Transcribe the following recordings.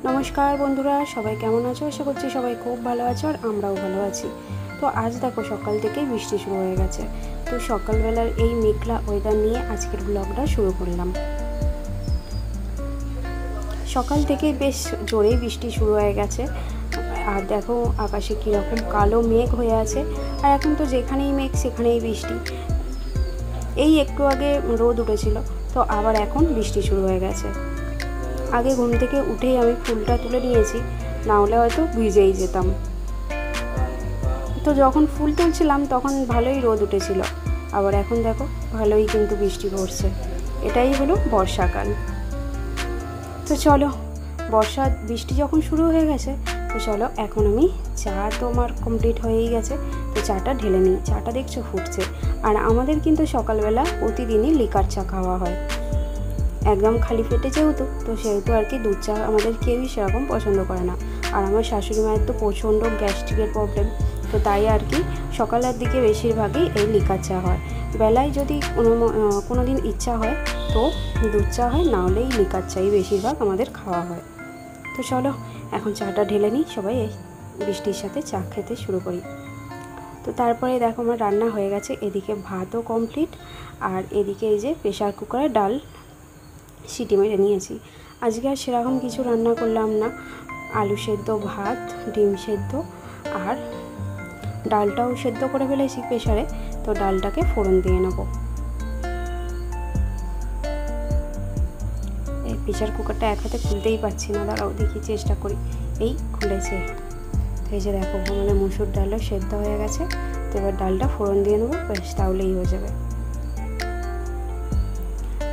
নমস্কার বন্ধুরা, সবাই কেমন আছো? আশা করছি সবাই খুব ভালো আছো আর আমরাও ভালো আছি। তো আজ দেখো সকাল থেকেই বৃষ্টি শুরু হয়ে গেছে। তো সকালবেলার এই মেঘলা ওয়েদার নিয়ে আজকের ব্লগটা শুরু করলাম। সকাল থেকেই বেশ জোরেই বৃষ্টি শুরু হয়ে গেছে। আর দেখো আকাশে কীরকম কালো মেঘ হয়ে আছে, আর এখন তো যেখানেই মেঘ সেখানেই বৃষ্টি। এই একটু আগে রোদ উঠেছিল, তো আবার এখন বৃষ্টি শুরু হয়ে গেছে। আগে ঘুম থেকে উঠেই আমি ফুলটা তুলে নিয়েছি, না হলে হয়তো ভিজেই যেতাম। তো যখন ফুল তুলছিলাম তখন ভালোই রোদ উঠেছিল, আবার এখন দেখো ভালোই কিন্তু বৃষ্টি পড়ছে। এটাই হলো বর্ষাকাল। তো চলো, বৃষ্টি যখন শুরু হয়ে গেছে, তো চলো এখন আমি চা তো আমার কমপ্লিট হয়েই গেছে, তো চাটা ঢেলে নিই। চাটা দেখছো ফুটছে। আর আমাদের কিন্তু সকালবেলা প্রতিদিনই লিকার চা খাওয়া হয়, একদম খালি পেটে যেহেতু, তো সেহেতু আর কি দুধ চা আমাদের কেউই সেরকম পছন্দ করে না। আর আমার শাশুড়ি মায়ের তো প্রচণ্ড গ্যাস্ট্রিকের প্রবলেম, তো তাই আর কি সকালের দিকে বেশিরভাগই এই লিকার চা হয়। বেলায় যদি কোনো দিন ইচ্ছা হয় তো দুধ চা হয়, না হলে এই লিকার চাই বেশিরভাগ আমাদের খাওয়া হয়। তো চলো এখন চাটা ঢেলে নিই, সবাই বৃষ্টির সাথে চা খেতে শুরু করি। তো তারপরে দেখো আমার রান্না হয়ে গেছে, এদিকে ভাতও কমপ্লিট, আর এদিকে এই যে প্রেশার কুকারে ডাল সিটি মেরে নিয়েছি। আজকে আর সেরকম কিছু রান্না করলাম না, আলু সেদ্ধ, ভাত, ডিম সেদ্ধ, আর ডালটাও সেদ্ধ করে ফেলেছি প্রেশারে, তো ডালটাকে ফোড়ন দিয়ে নেব। এই প্রেশার কুকারটা এক হাতে খুলতেই পারছি না, দাঁড়াও দেখি চেষ্টা করি। এই খুলেছে। তো এই যে দেখো আমাদের মুসুর ডালও সেদ্ধ হয়ে গেছে, তো এবার ডালটা ফোড়ন দিয়ে নেবো, বেশ তাহলেই হয়ে যাবে।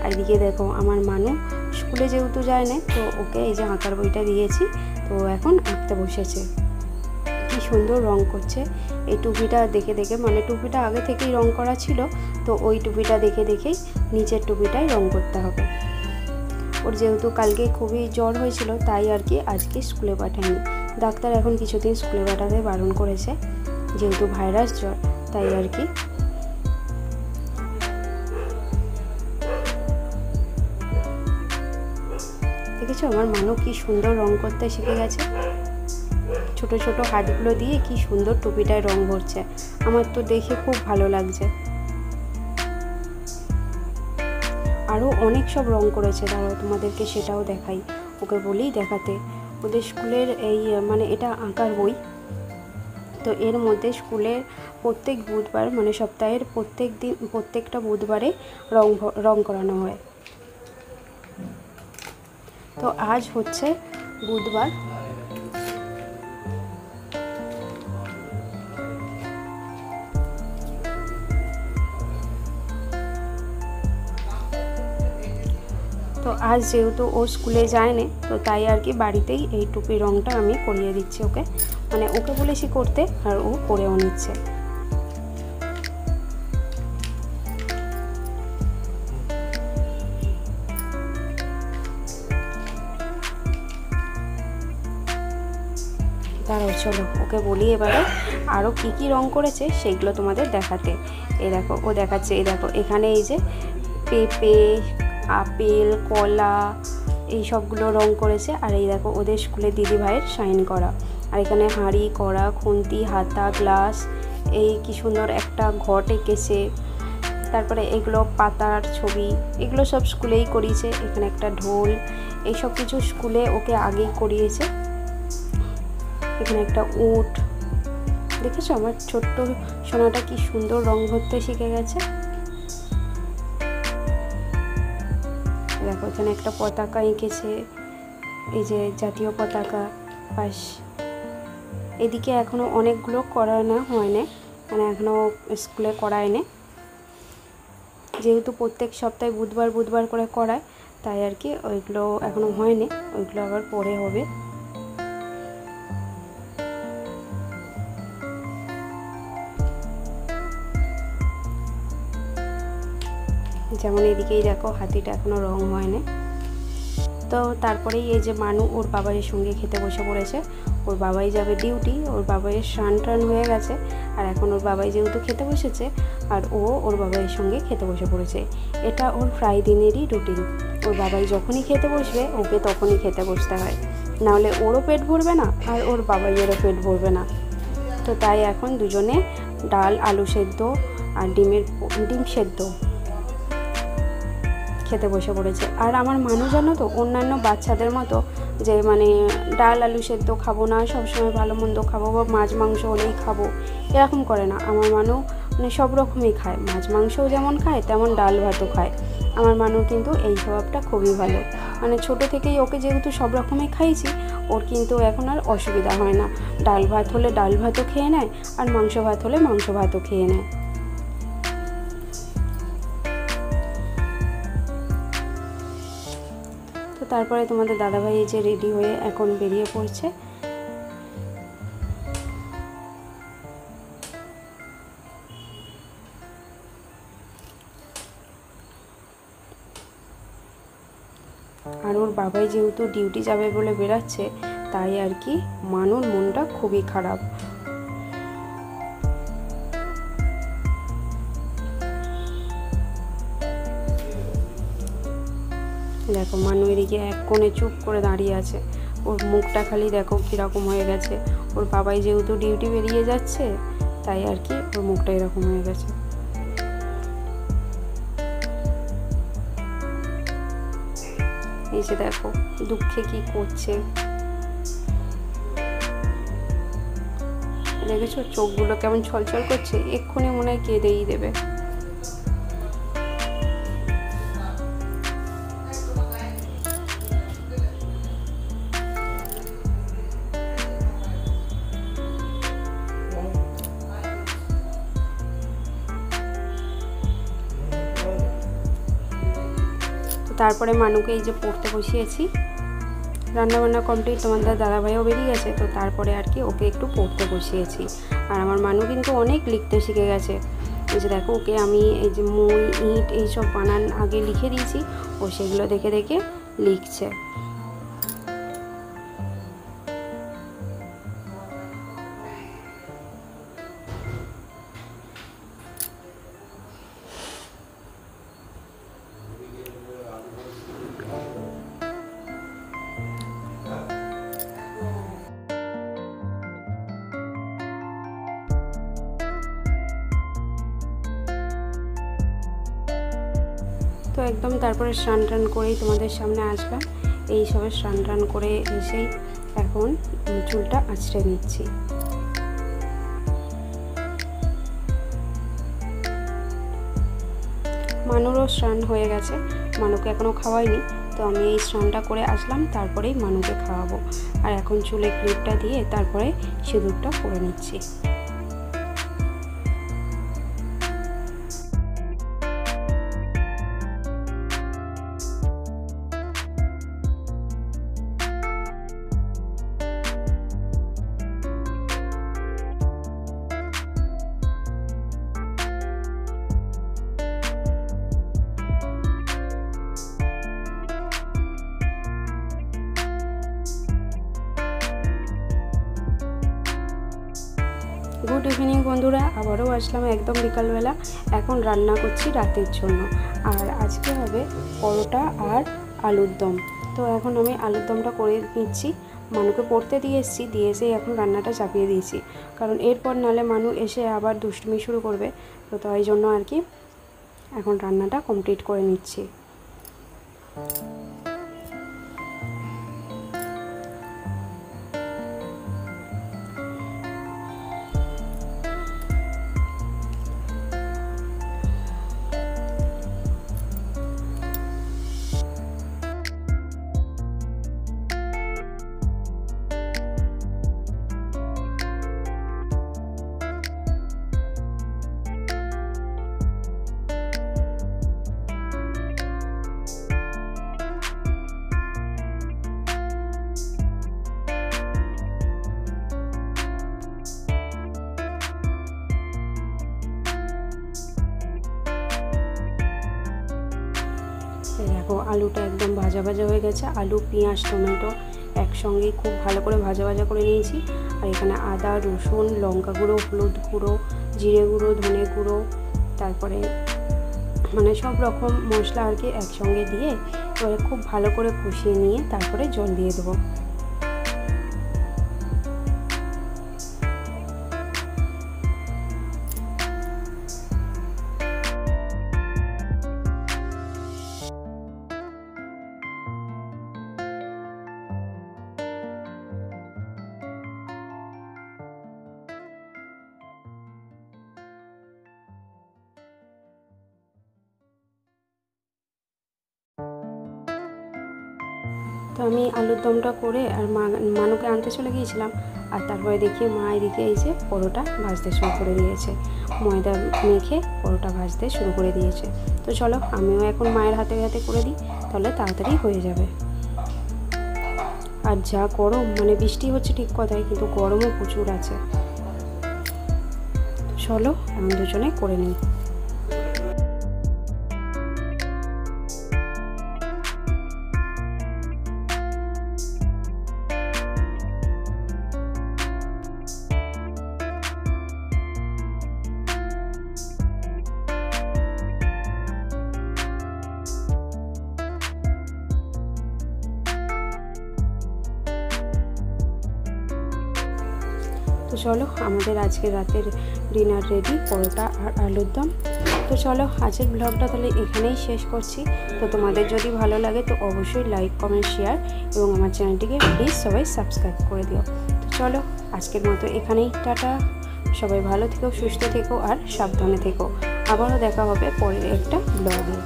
আর এদিকে দেখো আমার মানু স্কুলে যেহেতু যায় না, তো ওকে এই যে আঁকার বইটা দিয়েছি, তো এখন আঁকতে বসেছে। কি সুন্দর রং করছে এই টুপিটা দেখে দেখে, মানে টুপিটা আগে থেকেই রং করা ছিল, তো ওই টুপিটা দেখে দেখেই নিচের টুপিটাই রং করতে হবে। ওর যেহেতু কালকে খুবই জ্বর হয়েছিল, তাই আর কি আজকে স্কুলে পাঠায়নি। ডাক্তার এখন কিছুদিন স্কুলে পাঠাতে বারণ করেছে, যেহেতু ভাইরাস জ্বর, তাই আর কি। দেখেছো আমার মানু কি সুন্দর রং করতে শিখে গেছে। ছোট ছোট হাতগুলো দিয়ে কি সুন্দর টুপিটায় রং ভরছে, আমার তো দেখে খুব ভালো লাগছে। আরও অনেক সব রং করেছে, দাঁড়াও তোমাদেরকে সেটাও দেখাই। ওকে বলেই দেখাতে। ওদের স্কুলের এই মানে এটা আঁকার বই, তো এর মধ্যে স্কুলের প্রত্যেক বুধবার, মানে সপ্তাহের প্রত্যেকটা বুধবারে রং করানো হয়। তো আজ হচ্ছে বুধবার, তো আজ যেহেতু ও স্কুলে যায় না, তো তাই আর কি বাড়িতেই এই টুপির রঙটা আমি করিয়ে দিচ্ছি ওকে, মানে ওকে বলেছি করতে, আর ও করেও নিচ্ছে। দাঁড়াও চলো ওকে বলি এবারে আরও কী কী রং করেছে সেইগুলো তোমাদের দেখাতে। এই দেখো ও দেখাচ্ছে, এই দেখো এখানে এই যে পেঁপে, আপেল, কলা, এই সবগুলো রং করেছে। আর এই দেখো ওদের স্কুলে দিদি ভাইয়ের সাইন করা। আর এখানে হাঁড়ি, কড়া, খুন্তি, হাতা, গ্লাস, এই কি সুন্দর একটা ঘট এঁকেছে। তারপরে এগুলো পাতার ছবি, এগুলো সব স্কুলেই করিয়েছে। এখানে একটা ঢোল, এই সব কিছু স্কুলে ওকে আগেই করিয়েছে। এখানে একটা উট, দেখেছো আমার ছোট্ট সোনাটা কি সুন্দর রং ভরতে শিখে গেছে। দেখো এখানে একটা পতাকা এঁকেছে, এই যে জাতীয় পতাকা। পাশ এদিকে এখনও অনেকগুলো করানো হয় না, মানে এখনও স্কুলে করায় না, যেহেতু প্রত্যেক সপ্তাহে বুধবার বুধবার করে করায়, তাই আর কি ওইগুলো এখনও হয়নি, ওইগুলো আবার পরে হবে। যেমন এদিকেই দেখো হাতিটা এখনও রং হয়নি। তো তারপরেই এই যে মানু ওর বাবাইয়ের সঙ্গে খেতে বসে পড়েছে। ওর বাবাই যাবে ডিউটি, ওর বাবাইয়ের স্নান টান হয়ে গেছে, আর এখন ওর বাবাই যেহেতু খেতে বসেছে, আর ও ওর বাবাইয়ের সঙ্গে খেতে বসে পড়েছে। এটা ওর প্রায় দিনেরই রুটিন। ওর বাবাই যখনই খেতে বসবে ওকে তখনই খেতে বসতে হয়। নাহলে ওরও পেট ভরবে না আর ওর বাবাইয়েরও পেট ভরবে না। তো তাই এখন দুজনে ডাল, আলু সেদ্ধ আর ডিম সেদ্ধ খেতে বসে পড়েছে। আর আমার মানু জানো তো অন্যান্য বাচ্চাদের মতো যে মানে ডাল আলু সেদ্ধ খাবো না, সবসময় ভালো মন্দ খাবো বা মাছ মাংস হলেই খাবো, এরকম করে না। আমার মানু মানে সব রকমই খায়, মাছ মাংসও যেমন খায় তেমন ডাল ভাতও খায়। আমার মানুর কিন্তু এই স্বভাবটা খুবই ভালো, মানে ছোটো থেকেই ওকে যেহেতু সব রকমই খাইছি, ওর কিন্তু এখন আর অসুবিধা হয় না। ডাল ভাত হলে ডাল ভাতও খেয়ে নেয় আর মাংস ভাত হলে মাংস ভাতও খেয়ে নেয়। তো তারপরে তোমাদের দাদাভাই এই যে রেডি হয়ে এখন বেরিয়ে পড়ছে। আর ওর বাবাই যেহেতু ডিউটি যাবে বলে বেরাচ্ছে, তাই আর কি মানুর মনটা খুবই খারাপ। দেখো মানু এদিকে এক কোণে চুপ করে দাঁড়িয়ে আছে, ওর মুখটা খালি দেখো কীরকম হয়ে গেছে। ওর বাবাই যেহেতু ডিউটি বেরিয়ে যাচ্ছে, তাই আর কি ওর মুখটা এরকম হয়ে গেছে। এই যে দেখো দুঃখে কি করছে, দেখেছো চোখগুলো কেমন ছলছল করছে, এক্ষুনি মনে হয় কেঁদেই দেবে। তারপরে মানুকে এই যে পড়তে বসিয়েছি, রান্নাবান্না কমপ্লিট, তোমাদের দাদাভাইও বেরিয়ে গেছে, তো তারপরে আর কি ওকে একটু পড়তে বসিয়েছি। আর আমার মানু কিন্তু অনেক লিখতে শিখে গেছে। এই যে দেখো ওকে আমি এই যে মই, ইট এইসব বানান আগে লিখে দিয়েছি, ও সেগুলো দেখে দেখে লিখছে। তো একদম তারপরে স্নান টান করেই তোমাদের সামনে আসলাম। এই সবে স্নান টান করে এসেই এখন চুলটা আঁচড়ে নিচ্ছি। মানুরও স্নান হয়ে গেছে, মানুকে এখনও খাওয়াইনি, তো আমি এই স্নানটা করে আসলাম, তারপরেই মানুকে খাওয়াবো। আর এখন চুলে ক্লিপটা দিয়ে তারপরে সিঁদুরটা পরে নিচ্ছি। গুড ইভিনিং বন্ধুরা, আবারও আসলাম একদম বিকালবেলা। এখন রান্না করছি রাতের জন্য, আর আজকে হবে পরোটা আর আলুর দম। তো এখন আমি আলুর দমটা করে নিচ্ছি, মানুকে পড়তে দিয়ে এসেছি, দিয়ে এসেই এখন রান্নাটা চাপিয়ে দিয়েছি, কারণ এরপর নালে মানু এসে আবার দুষ্টুমি শুরু করবে। তো তাই জন্য আর কি এখন রান্নাটা কমপ্লিট করে নিচ্ছি। দেখো আলুটা একদম ভাজা ভাজা হয়ে গেছে, আলু পেঁয়াজ টমেটো একসঙ্গে খুব ভালো করে ভাজা ভাজা করে নিয়েছি। আর এখানে আদা রসুন লঙ্কা গুঁড়ো হলুদ গুঁড়ো জিরে গুঁড়ো ধনে গুঁড়ো তারপরে মানে সব রকম মশলা আর কি একসঙ্গে দিয়ে এবারে খুব ভালো করে কষিয়ে নিয়ে তারপরে জল দিয়ে দেবো। তো আমি আলুর দমটা করে আর মানুকে আনতে চলে গিয়েছিলাম। আর তারপরে দেখি মা এদিকে এই যে পরোটা ভাজতে শুরু করে দিয়েছে, ময়দা মেখে পরোটা ভাজতে শুরু করে দিয়েছে। তো চলো আমিও এখন মায়ের হাতে হাতে করে দিই, তাহলে তাড়াতাড়ি হয়ে যাবে। আর যা গরম, মানে বৃষ্টি হচ্ছে ঠিক কথাই, কিন্তু গরমও প্রচুর আছে। চলো এখন দুজনে করে নিই। তো চলো আমাদের আজকে রাতের ডিনার রেডি, পরোটা আর আলুর দম। তো চলো আজকের ব্লগটা তাহলে এখানেই শেষ করছি। তো তোমাদের যদি ভালো লাগে তো অবশ্যই লাইক, কমেন্ট, শেয়ার এবং আমার চ্যানেলটিকে প্লিজ সবাই সাবস্ক্রাইব করে দিও। তো চলো আজকের মতো এখানেই, টাটা। সবাই ভালো থেকো, সুস্থ থেকো আর সাবধানে থেকো। আবারও দেখা হবে পরের একটা ব্লগে।